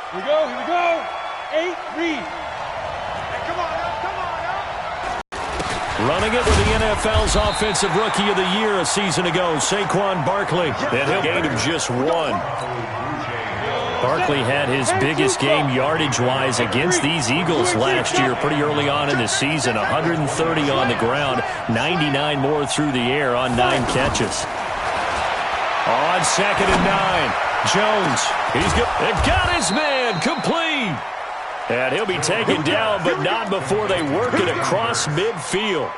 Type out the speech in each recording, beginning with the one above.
Here we go. 8, read. Hey, come on now. Running it with the NFL's Offensive Rookie of the Year a season ago, Saquon Barkley. And he'll gain him just 1. Barkley had his biggest game yardage-wise against these Eagles last year pretty early on in the season. 130 on the ground, 99 more through the air on 9 catches. On 2nd and 9, Jones. He's good. It got his man complete. And he'll be taken down, but not before they work it across midfield.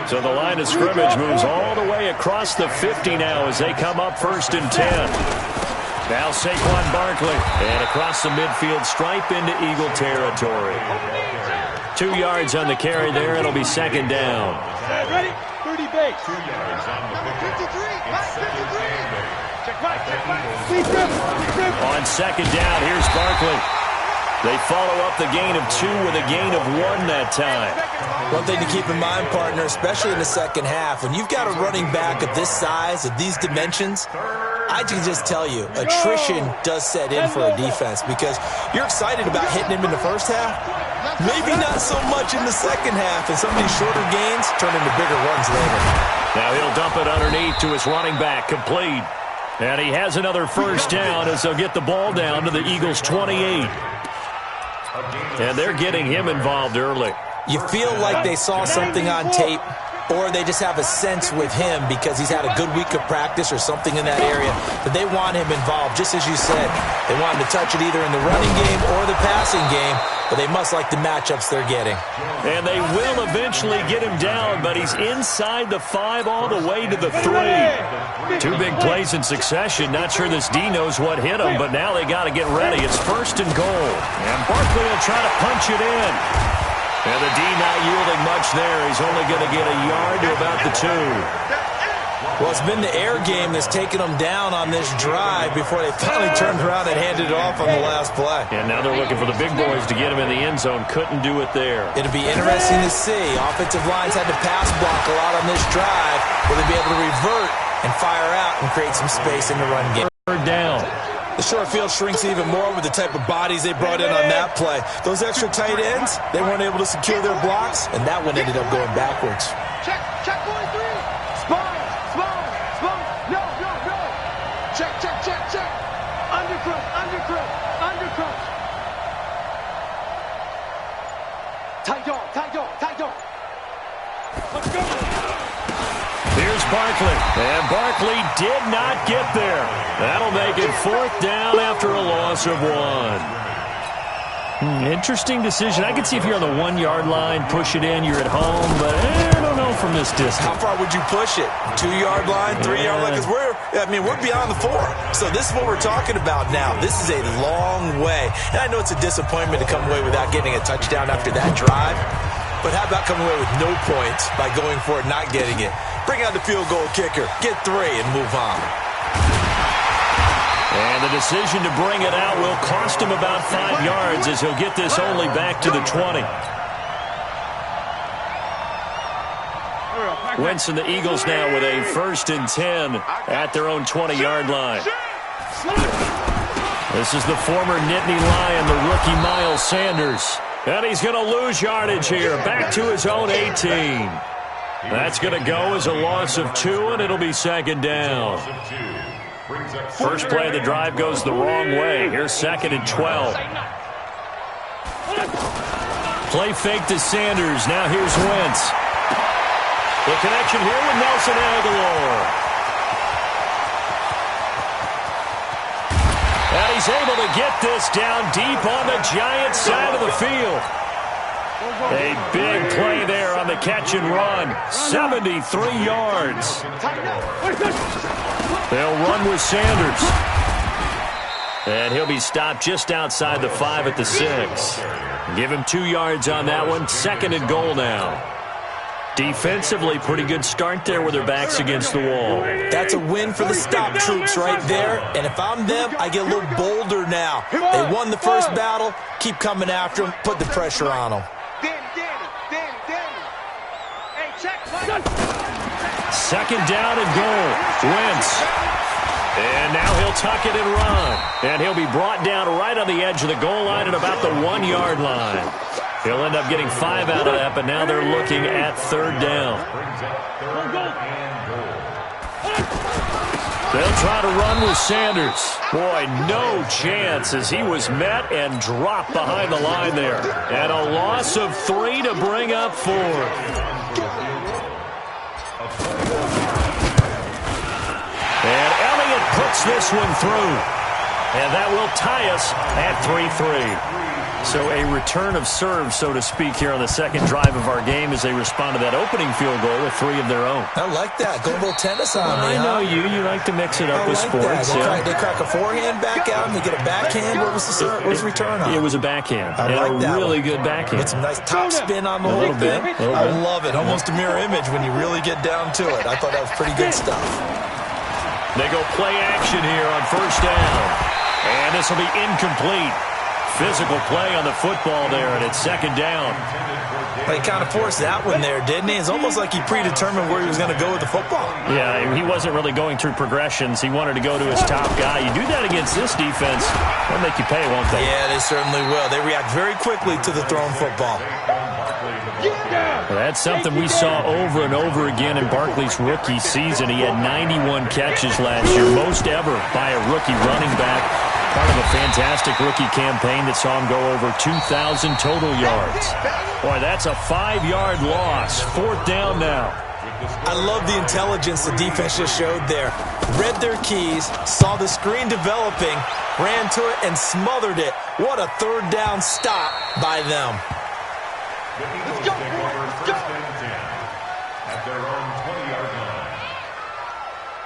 So the line of scrimmage moves all the way across the 50 now as they come up 1st and 10. Now Saquon Barkley. And across the midfield stripe into Eagle territory. 2 yards on the carry there. It'll be 2nd down. Ready? 30 base. 2 yards on the 53. On 2nd down, here's Barkley. They follow up the gain of 2 with a gain of 1 that time. One thing to keep in mind, partner, especially in the second half, when you've got a running back of this size, of these dimensions, I can just tell you, attrition does set in for a defense because you're excited about hitting him in the first half. Maybe not so much in the second half, and some of these shorter gains turn into bigger runs later. Now he'll dump it underneath to his running back, complete. And he has another 1st down as they'll get the ball down to the Eagles' 28. And they're getting him involved early. You feel like they saw something on tape, or they just have a sense with him because he's had a good week of practice or something in that area, but they want him involved, just as you said. They want him to touch it either in the running game or the passing game, but they must like the matchups they're getting. And they will eventually get him down, but he's inside the 5 all the way to the 3. 2 big plays in succession. Not sure this D knows what hit him, but now they got to get ready. It's 1st and goal. And Barkley will try to punch it in. And the D not yielding much there. He's only going to get a yard to about the 2. Well, it's been the air game that's taken them down on this drive before they finally turned around and handed it off on the last play. And now they're looking for the big boys to get him in the end zone. Couldn't do it there. It'll be interesting to see. Offensive lines had to pass block a lot on this drive. Will they be able to revert and fire out and create some space in the run game? 3rd down. The short field shrinks even more with the type of bodies they brought in on that play. Those extra tight ends, they weren't able to secure their blocks, and that one ended up going backwards. Check 43. Spine. No. Check. Undercrunch. Tight dog. Let's go. Here's Barkley. And Barkley did not get there. That'll make it 4th down after a loss of 1. Interesting decision. I can see if you're on the 1-yard line, push it in, you're at home, but I don't know from this distance. How far would you push it? 2-yard line, 3-yard line? Because we're beyond the 4. So this is what we're talking about now. This is a long way. And I know it's a disappointment to come away without getting a touchdown after that drive. But how about coming away with no points by going for it, not getting it? Bring out the field goal kicker, get 3, and move on. And the decision to bring it out will cost him about 5 yards as he'll get this only back to the 20. Wentz and the Eagles now with a 1st and 10 at their own 20-yard line. This is the former Nittany Lion, the rookie Miles Sanders. And he's going to lose yardage here, back to his own 18. That's going to go as a loss of 2, and it'll be 2nd down. First play of the drive goes the wrong way. Here's 2nd and 12. Play fake to Sanders. Now here's Wentz. The connection here with Nelson Aguilar. And he's able to get this down deep on the Giants side of the field. A big play there on the catch and run. 73 yards. They'll run with Sanders. And he'll be stopped just outside the 5 at the 6. Give him 2 yards on that one. 2nd and goal now. Defensively, pretty good start there with their backs against the wall. That's a win for the stop troops right there. And if I'm them, I get a little bolder now. They won the first battle. Keep coming after them. Put the pressure on them. Hey, check. 2nd down and goal. Wentz. And now he'll tuck it and run. And he'll be brought down right on the edge of the goal line at about the 1-yard line. He'll end up getting 5 out of that, but now they're looking at 3rd down. They'll try to run with Sanders. Boy, no chance as he was met and dropped behind the line there. And a loss of 3 to bring up 4. And Elliott puts this one through. And that will tie us at 3-3. So a return of serve, so to speak, here on the second drive of our game as they respond to that opening field goal with 3 of their own. I like that. Go a little tennis on me, I know you. You like to mix it up with sports. They crack a forehand back out and they get a backhand. What was the serve? What was the return on? It was a backhand. I like that. Really good backhand. With some nice top spin on the whole thing. I love it. Almost a mirror image when you really get down to it. I thought that was pretty good stuff. They go play action here on 1st down. And this will be incomplete. Physical play on the football there, and it's 2nd down. He kind of forced that one there, didn't he? It's almost like he predetermined where he was going to go with the football. Yeah, he wasn't really going through progressions. He wanted to go to his top guy. You do that against this defense, they'll make you pay, won't they? Yeah, they certainly will. They react very quickly to the thrown football. Well, that's something we saw over and over again in Barkley's rookie season. He had 91 catches last year, most ever by a rookie running back. Part of a fantastic rookie campaign that saw him go over 2,000 total yards. Boy, that's a 5-yard loss. 4th down now. I love the intelligence the defense just showed there. Read their keys, saw the screen developing, ran to it, and smothered it. What a 3rd down stop by them. Let's go, Let's go. At their own 20-yard line.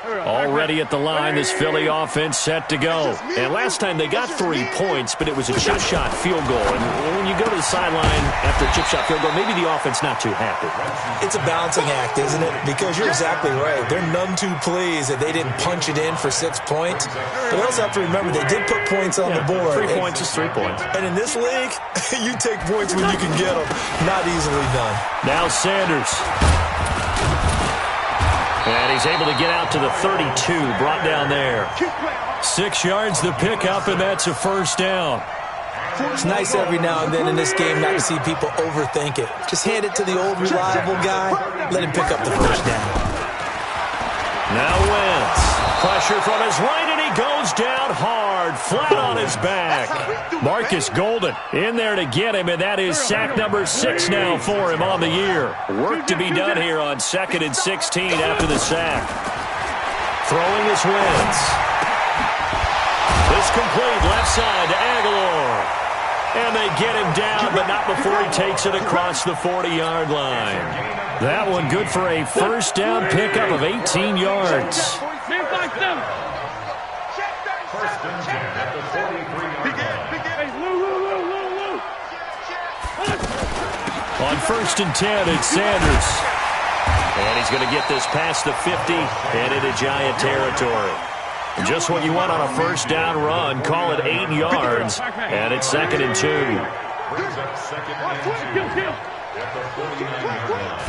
Already at the line, this Philly offense set to go. And last time they got 3 points, but it was a chip shot field goal. And when you go to the sideline after a chip shot field goal, maybe the offense not too happy. It's a balancing act, isn't it? Because you're exactly right. They're none too pleased that they didn't punch it in for 6 points. But we also have to remember they did put points on the board. 3 points is 3 points. And in this league, you take points when you can get them. Not easily done. Now Sanders. And he's able to get out to the 32, brought down there. 6 yards the pickup, and that's a 1st down. It's nice every now and then in this game not to see people overthink it. Just hand it to the old reliable guy. Let him pick up the 1st down. Now Wentz. Pressure from his right, and he goes down hard, flat on his back. Marcus Golden in there to get him, and that is sack number 6 now for him on the year. Work to be done here on 2nd and 16 after the sack. Throwing is Wentz. This complete left side to Aguilar. And they get him down, but not before he takes it across the 40-yard line. That one good for a 1st down pickup of 18 yards. First and 10 at the 43-yard line. On 1st and 10, it's Sanders. And he's going to get this past the 50 and into Giant territory. Just what you want on a 1st down run. Call it 8 yards, and it's 2nd and 2. Brings up 2nd and 2 at the 49-yard line.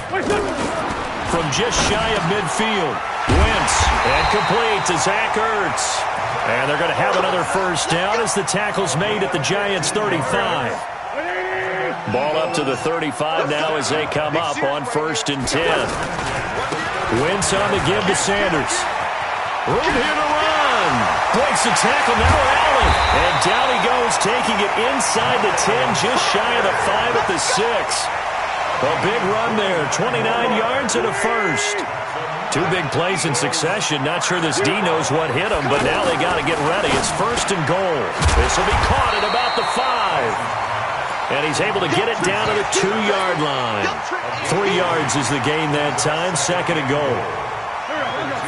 From just shy of midfield, Wentz, and complete to Zach Ertz. And they're going to have another 1st down as the tackle's made at the Giants' 35. Ball up to the 35 now as they come up on 1st and 10. Wentz on the give to Sanders. Room here to run. Breaks the tackle, now Allen. And down he goes, taking it inside the 10, just shy of the 5 at the 6. A big run there, 29 yards and a 1st. 2 big plays in succession. Not sure this D knows what hit him, but now they got to get ready. It's 1st and goal. This will be caught at about the 5. And he's able to get it down to the 2-yard line. 3 yards is the gain that time. 2nd and goal.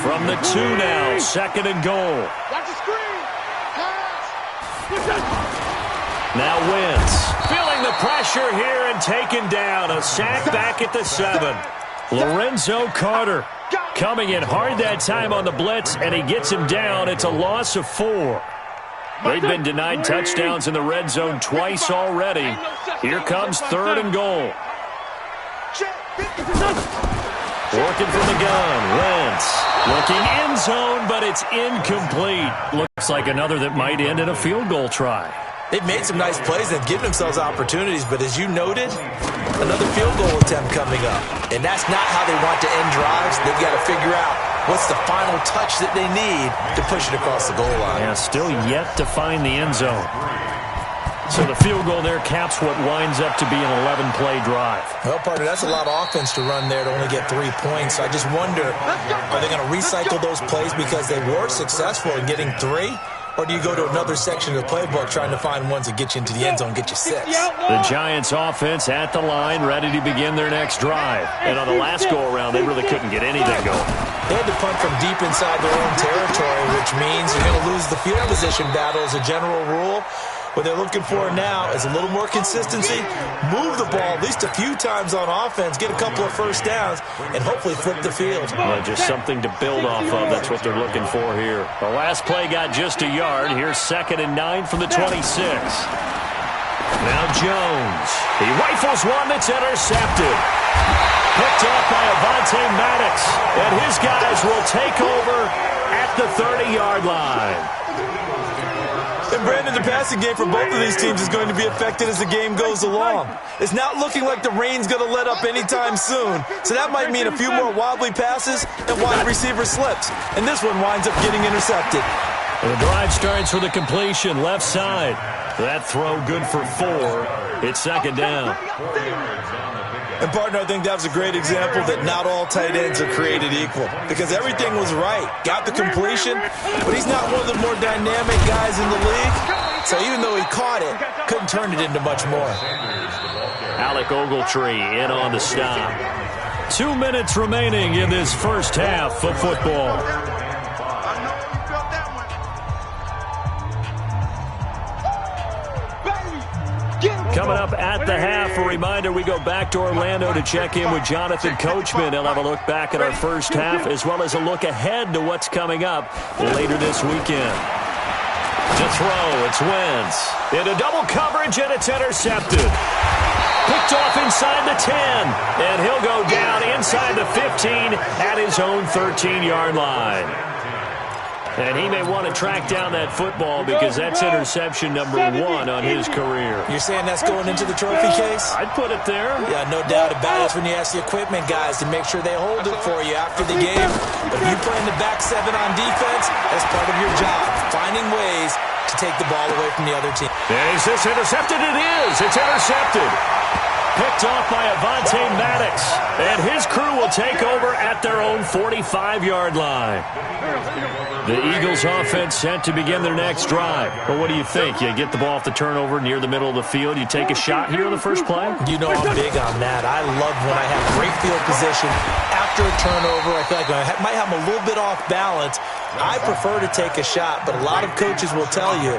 From the 2 now, 2nd and goal. Now Wentz, feeling the pressure here and taken down. A sack back at the 7. Lorenzo Carter coming in hard that time on the blitz, and he gets him down. It's a loss of 4. They've been denied touchdowns in the red zone twice already. Here comes 3rd and goal. Working from the gun. Wentz looking end zone, but it's incomplete. Looks like another that might end in a field goal try. They've made some nice plays. They've given themselves opportunities, but as you noted, another field goal attempt coming up. And that's not how they want to end drives. They've got to figure out what's the final touch that they need to push it across the goal line. Yeah, still yet to find the end zone. So the field goal there caps what winds up to be an 11-play drive. Well, partner, that's a lot of offense to run there to only get 3 points. So I just wonder, are they going to recycle those plays because they were successful in getting 3? Or do you go to another section of the playbook trying to find ones that get you into the end zone and get you 6? The Giants offense at the line, ready to begin their next drive. And on the last go-around, they really couldn't get anything going. They had to punt from deep inside their own territory, which means you're going to lose the field position battle as a general rule. What they're looking for now is a little more consistency, move the ball at least a few times on offense, get a couple of first downs, and hopefully flip the field. Yeah, just something to build off of. That's what they're looking for here. The last play got just a yard. Here's 2nd and 9 from the 26. Now Jones. He rifles one that's intercepted. Picked off by Avonte Maddox. And his guys will take over at the 30-yard line. And Brandon, the passing game for both of these teams is going to be affected as the game goes along. It's not looking like the rain's going to let up anytime soon. So that might mean a few more wobbly passes and wide receiver slips. And this one winds up getting intercepted. And the drive starts with a completion left side. That throw good for 4. It's 2nd down. And, partner, I think that was a great example that not all tight ends are created equal. Because everything was right. Got the completion, but he's not one of the more dynamic guys in the league. So even though he caught it, couldn't turn it into much more. Alec Ogletree in on the stop. 2 minutes remaining in this first half of football. Coming up at the half, a reminder, we go back to Orlando to check in with Jonathan Coachman. He'll have a look back at our first half as well as a look ahead to what's coming up later this weekend. To throw, it's Wentz. Into double coverage, and it's intercepted. Picked off inside the 10, and he'll go down inside the 15 at his own 13-yard line. And he may want to track down that football because that's interception number 1 on his career. You're saying that's going into the trophy case? I'd put it there. Yeah, no doubt about it. That's when you ask the equipment guys to make sure they hold it for you after the game. But if you play in the back 7 on defense, that's part of your job, finding ways to take the ball away from the other team. Is this intercepted? It is. It's intercepted. Picked off by Avonte Maddox. And his crew will take over at their own 45-yard line. The Eagles offense set to begin their next drive. Well, what do you think? You get the ball off the turnover near the middle of the field. You take a shot here on the first play? You know I'm big on that. I love when I have great field position. After a turnover, I feel like I might have them a little bit off balance. I prefer to take a shot, but a lot of coaches will tell you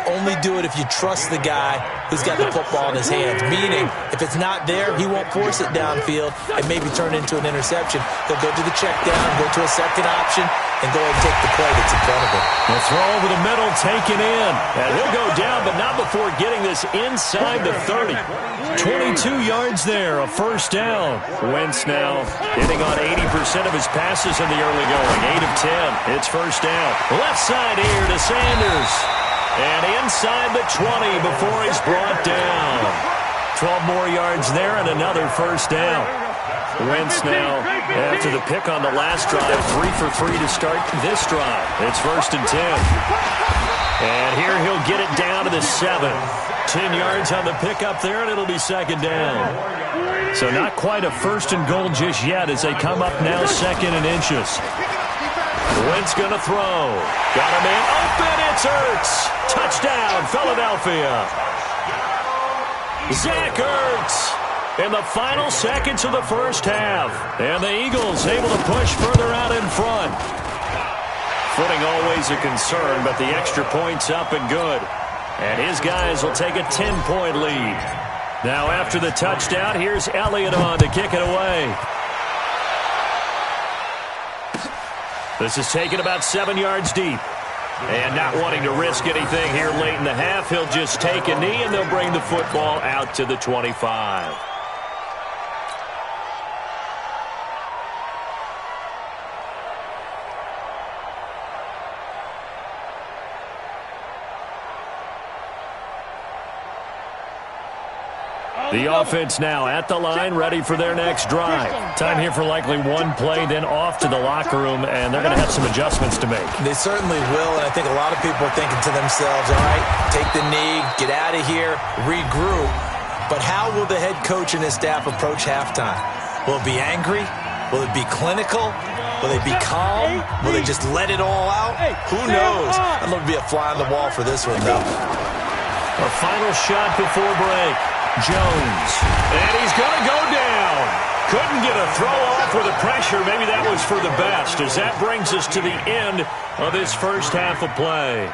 only do it if you trust the guy who's got the football in his hands. Meaning, if it's not there, he won't force it downfield and maybe turn it into an interception. He'll go to the check down, go to a second option, and go ahead and take the play that's in front of him. The throw over the middle, taken in. And he'll go down, but not before getting this inside the 30. 22 yards there, a first down. Wentz now hitting on 80% of his passes in the early going. 8 of 10. It's first down. Left side here to Sanders. And inside the 20 before he's brought down. 12 more yards there and another first down. Wentz now, after the pick on the last drive, 3 for 3 to start this drive. It's 1st and 10. And here he'll get it down to the 7. 10 yards on the pickup there, and it'll be 2nd down. So not quite a 1st and goal just yet as they come up now 2nd and inches. Wentz going to throw. Got a man open. It's Ertz. Touchdown, Philadelphia. Zach Ertz in the final seconds of the first half. And the Eagles able to push further out in front. Footing always a concern, but the extra point's up and good. And his guys will take a 10-point lead. Now after the touchdown, here's Elliott on to kick it away. This is taken about 7 yards deep. And not wanting to risk anything here late in the half, he'll just take a knee and they'll bring the football out to the 25. The offense now at the line, ready for their next drive. Time here for likely one play, then off to the locker room, and they're going to have some adjustments to make. They certainly will, and I think a lot of people are thinking to themselves, all right, take the knee, get out of here, regroup. But how will the head coach and his staff approach halftime? Will it be angry? Will it be clinical? Will they be calm? Will they just let it all out? Who knows? I'd love to be a fly on the wall for this one, though. A final shot before break. Jones. And he's going to go down. Couldn't get a throw off with the pressure. Maybe that was for the best, as that brings us to the end of this first half of play.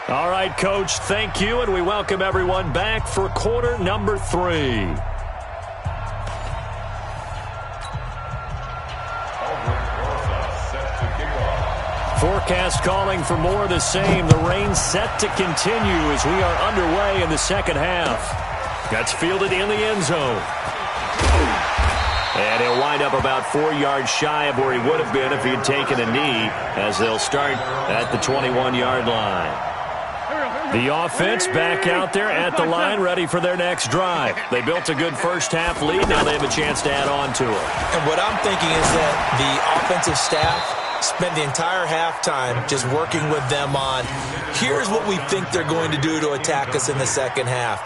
All right, Coach, thank you, and we welcome everyone back for quarter number 3. Forecast calling for more of the same. The rain set to continue as we are underway in the second half. That's fielded in the end zone. And he'll wind up about 4 yards shy of where he would have been if he had taken a knee, as they'll start at the 21-yard line. The offense back out there at the line, ready for their next drive. They built a good first-half lead. Now they have a chance to add on to it. And what I'm thinking is that the offensive staff spent the entire halftime just working with them on, here's what we think they're going to do to attack us in the second half.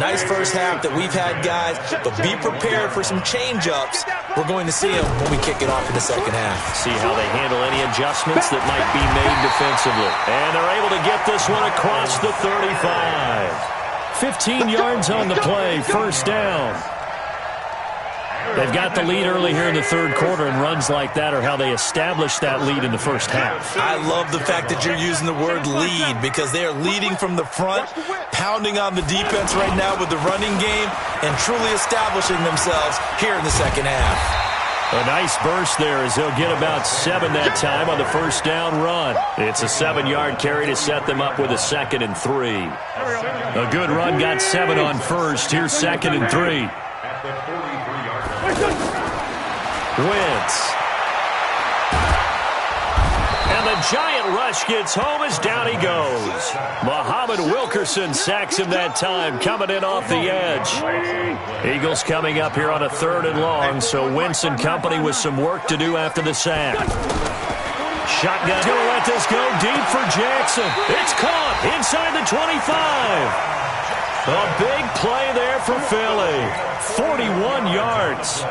Nice first half that we've had, guys, but be prepared for some change-ups. We're going to see them when we kick it off in the second half. See how they handle any adjustments that might be made defensively. And they're able to get this one across the 35. 15 yards on the play, first down. They've got the lead early here in the third quarter, and runs like that are how they established that lead in the first half. I love the fact that you're using the word lead, because they are leading from the front, pounding on the defense right now with the running game, and truly establishing themselves here in the second half. A nice burst there as they'll get about 7 that time on the first down run. It's a 7-yard carry to set them up with a 2nd and 3. A good run got 7 on first. Here's 2nd and 3. Wentz. And the giant rush gets home as down he goes. Muhammad Wilkerson sacks him that time, coming in off the edge. Eagles coming up here on a 3rd and long, so Wentz and company with some work to do after the sack. Shotgun going to let this go deep for Jackson. It's caught inside the 25. A big play there for Philly. 41 yards.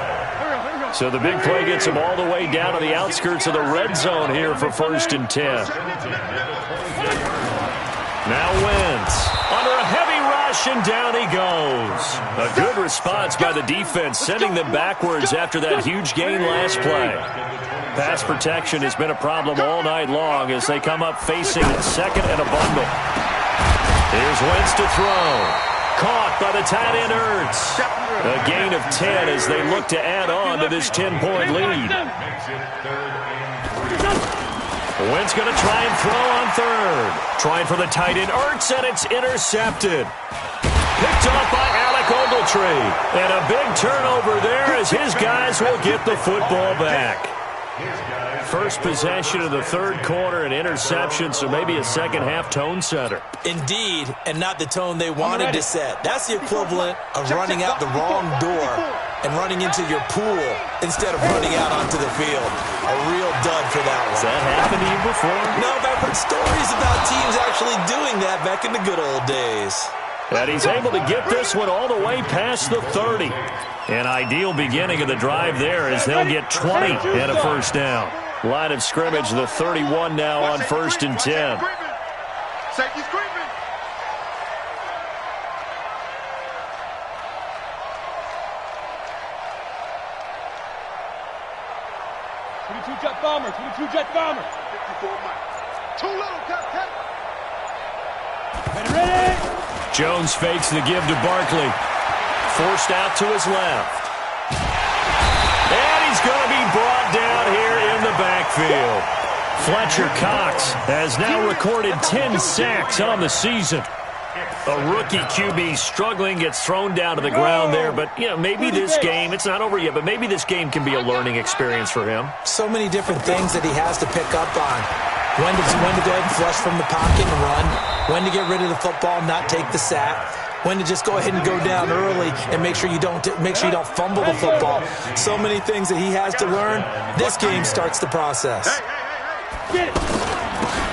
So the big play gets him all the way down to the outskirts of the red zone here for 1st and 10. Now Wentz under a heavy rush, and down he goes. A good response by the defense, sending them backwards after that huge gain last play. Pass protection has been a problem all night long as they come up facing 2nd and a bundle. Here's Wentz to throw. Caught by the tight end Ertz. A gain of 10 as they look to add on to this 10-point lead. Wentz going to try and throw on 3rd. Trying for the tight end Ertz, and it's intercepted. Picked off by Alec Ogletree. And a big turnover there as his guys will get the football back. First possession of the third quarter, an interception, so maybe a second-half tone setter. Indeed, and not the tone they wanted to set. That's the equivalent of running out the wrong door and running into your pool instead of running out onto the field. A real dud for that one. Has that happened to you before? No, but I've heard stories about teams actually doing that back in the good old days. And he's able to get this one all the way past the 30. An ideal beginning of the drive there as they'll get 20 and a first down. Line of scrimmage, the 31 now on 1st and 10. Safety's creeping. Jet bombers, 22 jet bombers. 54 miles. Too little, cut. Ready? Jones fakes the give to Barkley. Forced out to his left. And he's going to be brought down here in the backfield. Fletcher Cox has now recorded 10 sacks on the season. A rookie QB struggling, gets thrown down to the ground there. But, you know, maybe this game, it's not over yet, but maybe this game can be a learning experience for him. So many different things that he has to pick up on. When to go ahead and flush from the pocket and run. When to get rid of the football and not take the sack. when to just go ahead and go down early and make sure you don't fumble the football. So many things that he has to learn. This game starts the process.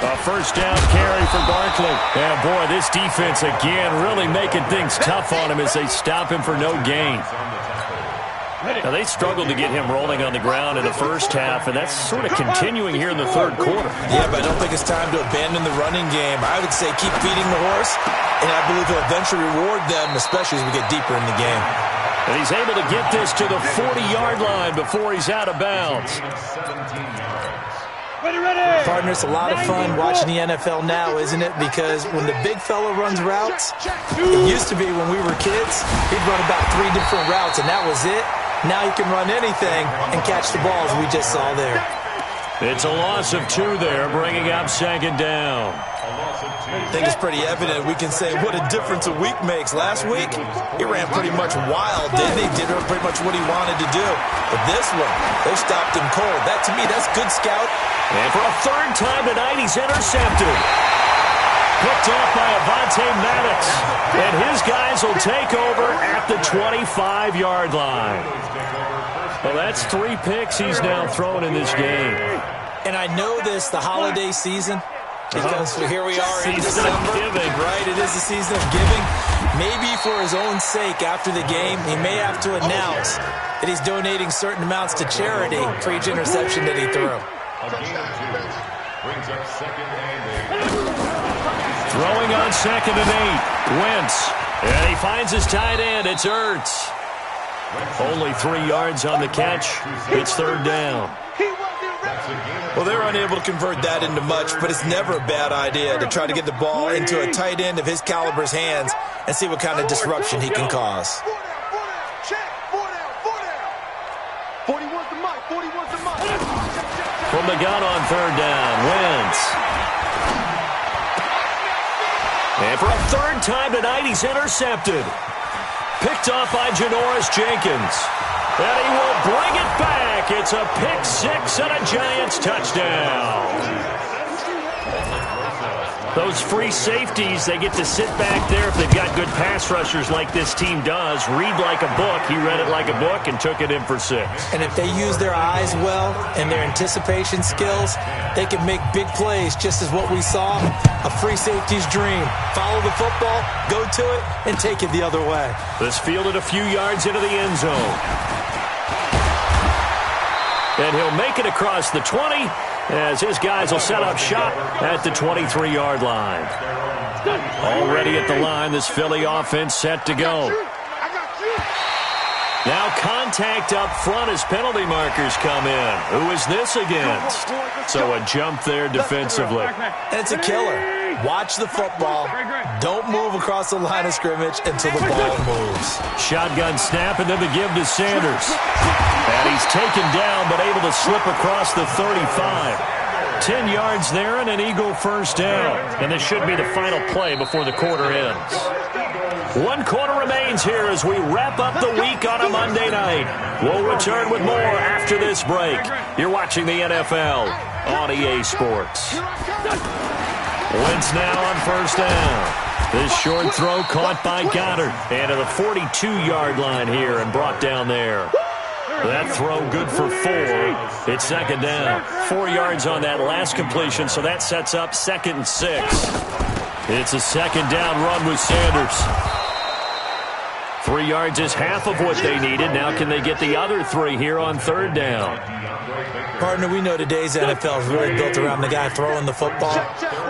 A first down carry for Barkley. And boy, this defense again really making things tough on him as they stop him for no gain. Now, they struggled to get him rolling on the ground in the first half, and that's sort of continuing here in the third quarter. Yeah, but I don't think it's time to abandon the running game. I would say keep feeding the horse, and I believe he'll eventually reward them, especially as we get deeper in the game. And he's able to get this to the 40-yard line before he's out of bounds. Partner, it's a lot of fun watching the NFL now, isn't it? Because when the big fella runs routes, it used to be when we were kids, he'd run about 3 different routes, and that was it. Now he can run anything and catch the balls we just saw there. It's a loss of 2 there, bringing up second down. I think it's pretty evident. We can say what a difference a week makes. Last week, he ran pretty much wild, didn't he? Did pretty much what he wanted to do. But this one, they stopped him cold. That, to me, that's good scout. And for a third time tonight, he's intercepted. Picked off by Avonte Maddox. And his guys will take over at the 25-yard line. Well, that's 3 picks he's now thrown in this game. And I know this, the holiday season, because here we are in Season December. of giving. Right, it is the season of giving. Maybe for his own sake after the game, he may have to announce that he's donating certain amounts to charity for each interception that he threw. Brings up second and 8. Throwing on second and 8. Wentz. And he finds his tight end. It's Ertz. Only 3 yards on the catch. It's third down. Well, they're unable to convert that into much, but it's never a bad idea to try to get the ball into a tight end of his caliber's hands and see what kind of disruption he can cause. 41's the mic. 41's the mic. From the gun on third down, Wentz. And for a third time tonight, he's intercepted. Picked off by Janoris Jenkins. And he will bring it back. It's a pick 6 and a Giants touchdown. Those free safeties, they get to sit back there if they've got good pass rushers like this team does. Read like a book. He read it like a book and took it in for 6. And if they use their eyes well and their anticipation skills, they can make big plays, just as what we saw, a free safety's dream. Follow the football, go to it, and take it the other way. This fielded a few yards into the end zone. And he'll make it across the 20 as his guys will set up shop at the 23-yard line. Already at the line, this Philly offense set to go. Now contact up front as penalty markers come in. Who is this against? So a jump there defensively. And it's a killer. Watch the football. Don't move across the line of scrimmage until the ball moves. Shotgun snap and then the give to Sanders. And he's taken down but able to slip across the 35. 10 yards there and an Eagle first down. And this should be the final play before the quarter ends. 1 quarter remains here as we wrap up the week on a Monday night. We'll return with more after this break. You're watching the NFL on EA Sports. Wentz now on first down. This short throw caught by Goddard. And to the 42-yard line here and brought down there. That throw good for 4. It's second down. 4 yards on that last completion, so that sets up 2nd and 6. It's a second down run with Sanders. 3 yards is half of what they needed. Now can they get the other 3 here on third down? Partner, we know today's NFL is really built around the guy throwing the football.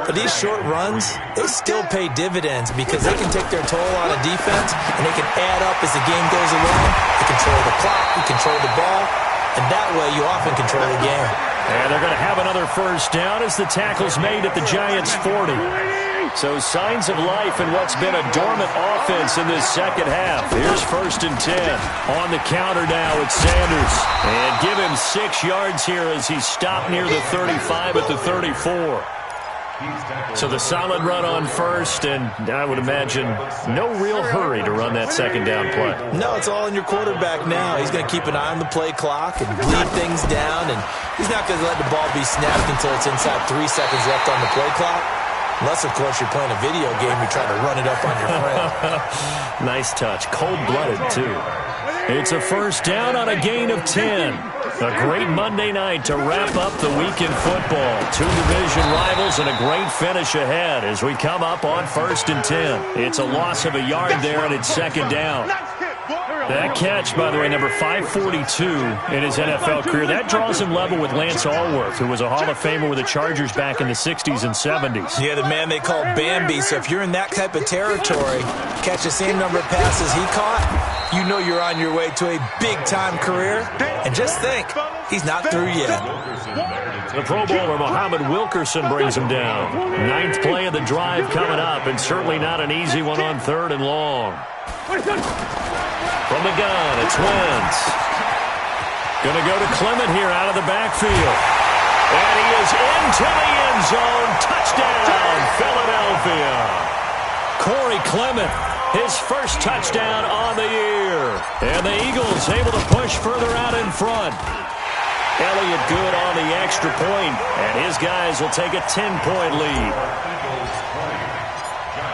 But these short runs, they still pay dividends because they can take their toll on a defense and they can add up as the game goes along. You control the clock, you control the ball, and that way you often control the game. And they're going to have another first down as the tackle's made at the Giants' 40. So signs of life in what's been a dormant offense in this second half. Here's 1st and 10. On the counter now, it's Sanders. And give him 6 yards here as he's stopped near the 35 at the 34. So the solid run on first, and I would imagine no real hurry to run that second down play. No, it's all in your quarterback now. He's going to keep an eye on the play clock and bleed things down, and he's not going to let the ball be snapped until it's inside 3 seconds left on the play clock. Unless, of course, you're playing a video game, you're trying to run it up on your friend. Nice touch. Cold-blooded, too. It's a first down on a gain of 10. A great Monday night to wrap up the week in football. Two division rivals and a great finish ahead as we come up on 1st and 10. It's a loss of a yard there, and it's second down. That catch, by the way, number 542 in his NFL career, that draws him level with Lance Allworth, who was a Hall of Famer with the Chargers back in the 60s and 70s. Yeah, the man they call Bambi. So if you're in that type of territory, catch the same number of passes he caught, you know you're on your way to a big-time career. And just think, he's not through yet. The Pro Bowler Muhammad Wilkerson brings him down. 9th play of the drive coming up, and certainly not an easy one on 3rd and long. From the gun, it's Wentz. Going to go to Clement here out of the backfield. And he is into the end zone. Touchdown, Philadelphia. Corey Clement, his first touchdown on the year. And the Eagles able to push further out in front. Elliott good on the extra point, and his guys will take a 10-point lead.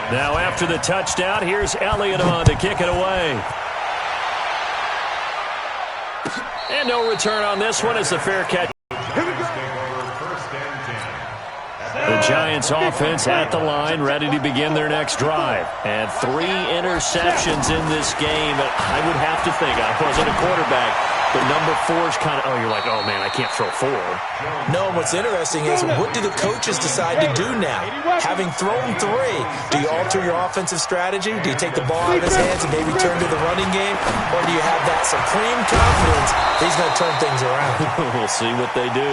Now after the touchdown, here's Elliott on to kick it away. And no return on this one as the fair catch. The Giants offense at the line, ready to begin their next drive. And 3 interceptions in this game. I would have to think, I wasn't a quarterback, but number 4 is kind of, you're like, oh man, I can't throw 4. No, what's interesting is what do the coaches decide to do now? Having thrown 3, do you alter your offensive strategy? Do you take the ball out of his hands and maybe turn to the running game? Or do you have that supreme confidence that he's going to turn things around? We'll see what they do.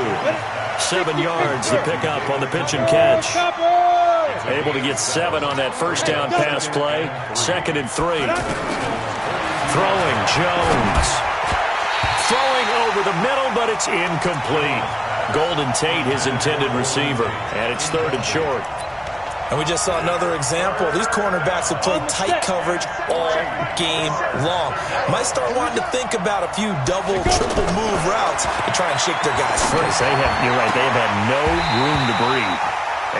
7 yards to pick up on the pitch and catch. Able to get 7 on that first down pass play. 2nd and 3. Throwing Jones. Throwing over the middle, but it's incomplete. Golden Tate, his intended receiver. And it's 3rd and short. And we just saw another example. These cornerbacks have played tight coverage all game long. Might start wanting to think about a few double, triple move routes to try and shake their guys free. You're right, they've had no room to breathe.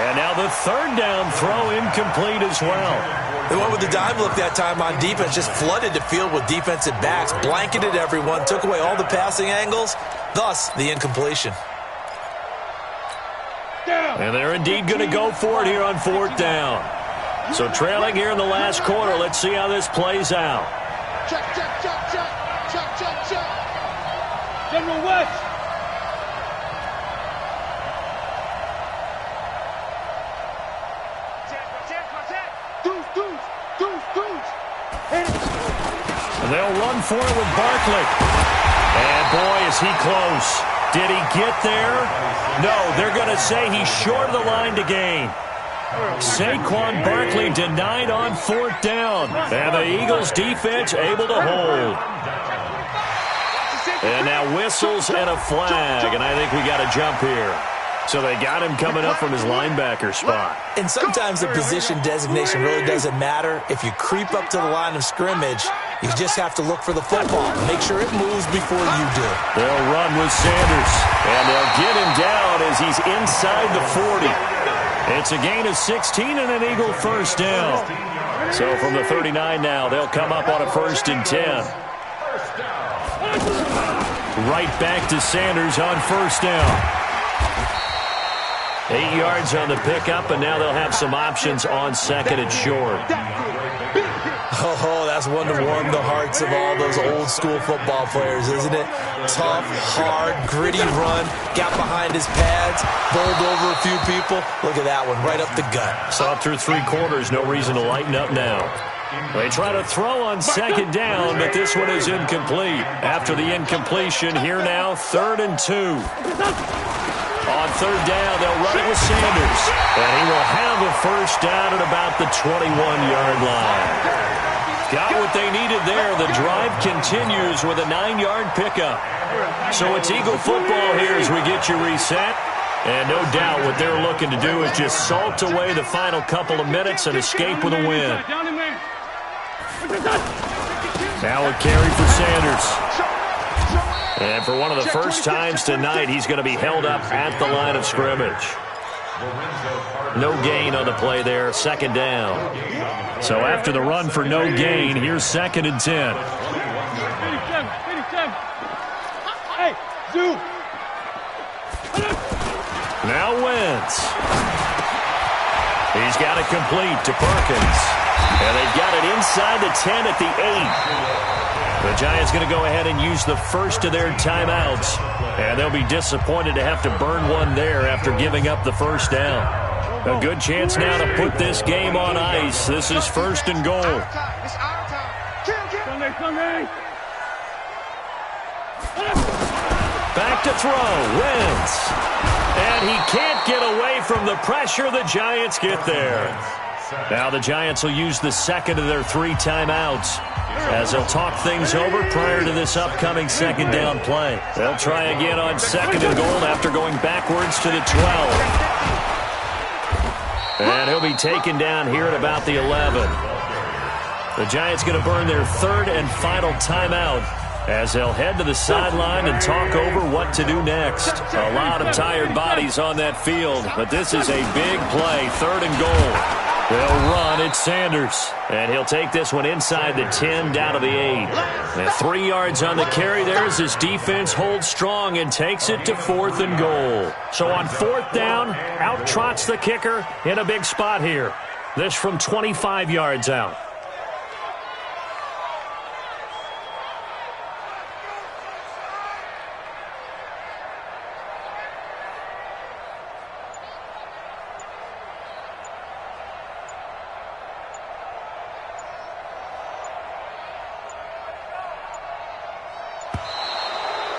And now the 3rd down throw incomplete as well. They went with the dime look that time on defense, just flooded the field with defensive backs, blanketed everyone, took away all the passing angles, thus the incompletion. And they're indeed going to go for it here on 4th down. So trailing here in the last quarter, let's see how this plays out. Check, check, check, check, check, check, check. General West. And they'll run for it with Barkley. And boy, is he close. Did he get there? No, they're going to say he's short of the line to gain. Saquon Barkley denied on 4th down. And the Eagles defense able to hold. And now whistles and a flag. And I think we got a jump here. So they got him coming up from his linebacker spot. And sometimes the position designation really doesn't matter. If you creep up to the line of scrimmage, you just have to look for the football. Make sure it moves before you do. They'll run with Sanders. And they'll get him down as he's inside the 40. It's a gain of 16 and an Eagle first down. So from the 39 now, they'll come up on a 1st and 10. Right back to Sanders on 1st down. 8 yards on the pickup, and now they'll have some options on 2nd and short. Oh, that's one to warm the hearts of all those old school football players, isn't it? Tough, hard, gritty run, got behind his pads, bowled over a few people. Look at that one, right up the gut. Saw through 3 quarters, no reason to lighten up now. They try to throw on 2nd down, but this one is incomplete. After the incompletion, here now, 3rd and 2. On 3rd down, they'll run it with Sanders. And he will have a first down at about the 21-yard line. Got what they needed there. The drive continues with a 9-yard pickup. So it's Eagle football here as we get you reset. And no doubt what they're looking to do is just salt away the final couple of minutes and escape with a win. Now a carry for Sanders. And for one of the first times tonight, he's going to be held up at the line of scrimmage. No gain on the play there, second down. So after the run for no gain, here's 2nd and 10. Hey, Zoo. Now Wentz. He's got it complete to Perkins. And they've got it inside the 10 at the 8. The Giants going to go ahead and use the first of their timeouts. And they'll be disappointed to have to burn one there after giving up the first down. A good chance now to put this game on ice. This is 1st and goal. Back to throw. Wentz. And he can't get away from the pressure. The Giants get there. Now the Giants will use the second of their 3 timeouts as they'll talk things over prior to this upcoming 2nd down play. They'll try again on 2nd and goal after going backwards to the 12. And he'll be taken down here at about the 11. The Giants going to burn their 3rd and final timeout as they'll head to the sideline and talk over what to do next. A lot of tired bodies on that field, but this is a big play, 3rd and goal. They'll run. It's Sanders. And he'll take this one inside the 10 down to the 8. And 3 yards on the carry there as his defense holds strong and takes it to 4th and goal. So on 4th down, out trots the kicker in a big spot here. This from 25 yards out.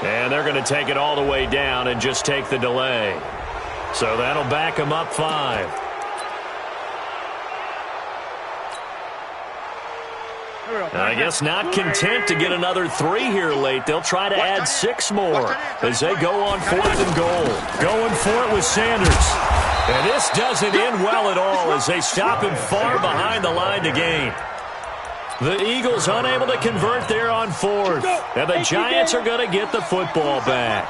And they're going to take it all the way down and just take the delay. So that'll back them up 5. I guess not content to get another 3 here late. They'll try to add 6 more as they go on 4th and goal. Going for it with Sanders. And this doesn't end well at all as they stop him far behind the line to gain. The Eagles unable to convert there on 4th. And the Giants are going to get the football back.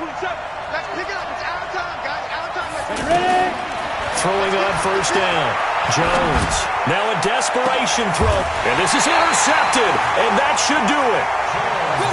Throwing on 1st down. Jones. Now a desperation throw. And this is intercepted. And that should do it.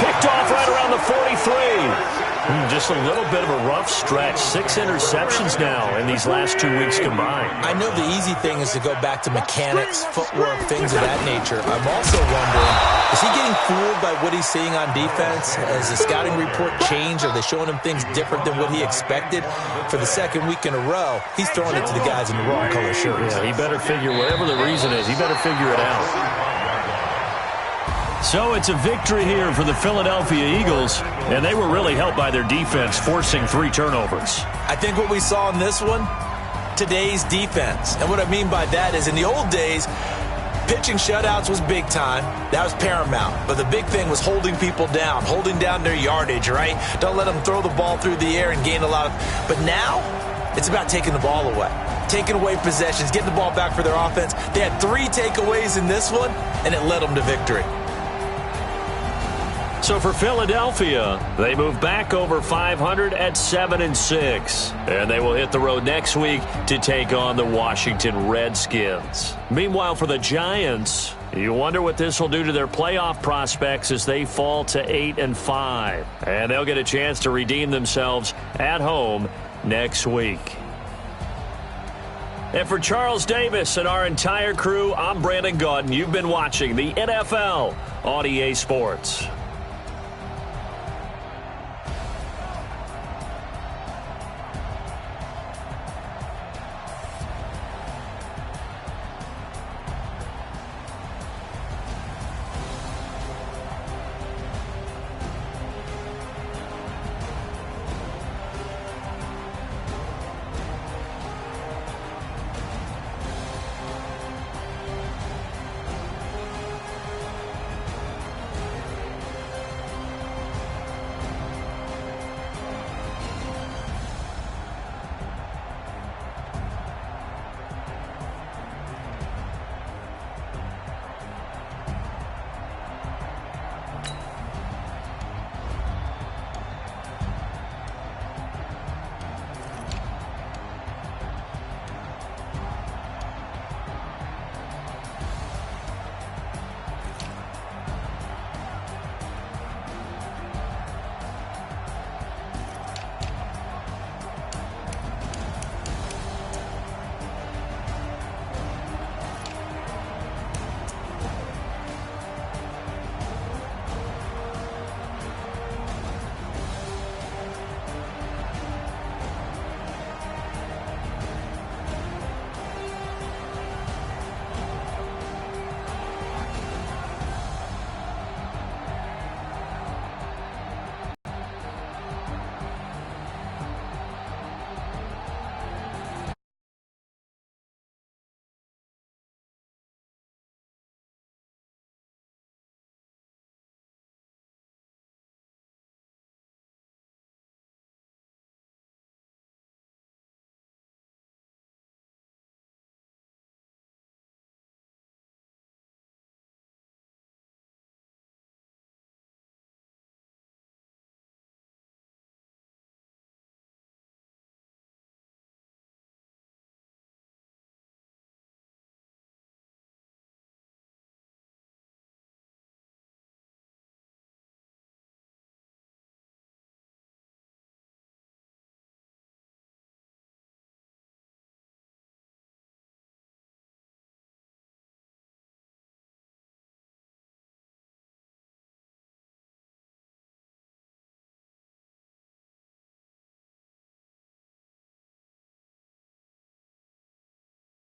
Picked off right around the 43. Just a little bit of a rough stretch. 6 interceptions now in these last 2 weeks combined. I know the easy thing is to go back to mechanics, footwork, things of that nature. I'm also wondering, is he getting fooled by what he's seeing on defense? Has the scouting report changed? Are they showing him things different than what he expected? For the 2nd week in a row, he's throwing it to the guys in the wrong color shirts. Yeah, he better figure, whatever the reason is, he better figure it out. So it's a victory here for the Philadelphia Eagles, and they were really helped by their defense, forcing 3 turnovers. I think what we saw in this one, today's defense. And what I mean by that is in the old days, pitching shutouts was big time. That was paramount. But the big thing was holding people down, holding down their yardage, right? Don't let them throw the ball through the air and gain a lot of... But now, it's about taking the ball away. Taking away possessions, getting the ball back for their offense. They had 3 takeaways in this one, and it led them to victory. So for Philadelphia, they move back over 500 at 7-6. And they will hit the road next week to take on the Washington Redskins. Meanwhile, for the Giants, you wonder what this will do to their playoff prospects as they fall to 8-5. And they'll get a chance to redeem themselves at home next week. And for Charles Davis and our entire crew, I'm Brandon Gaudin. You've been watching the NFL on EA Sports.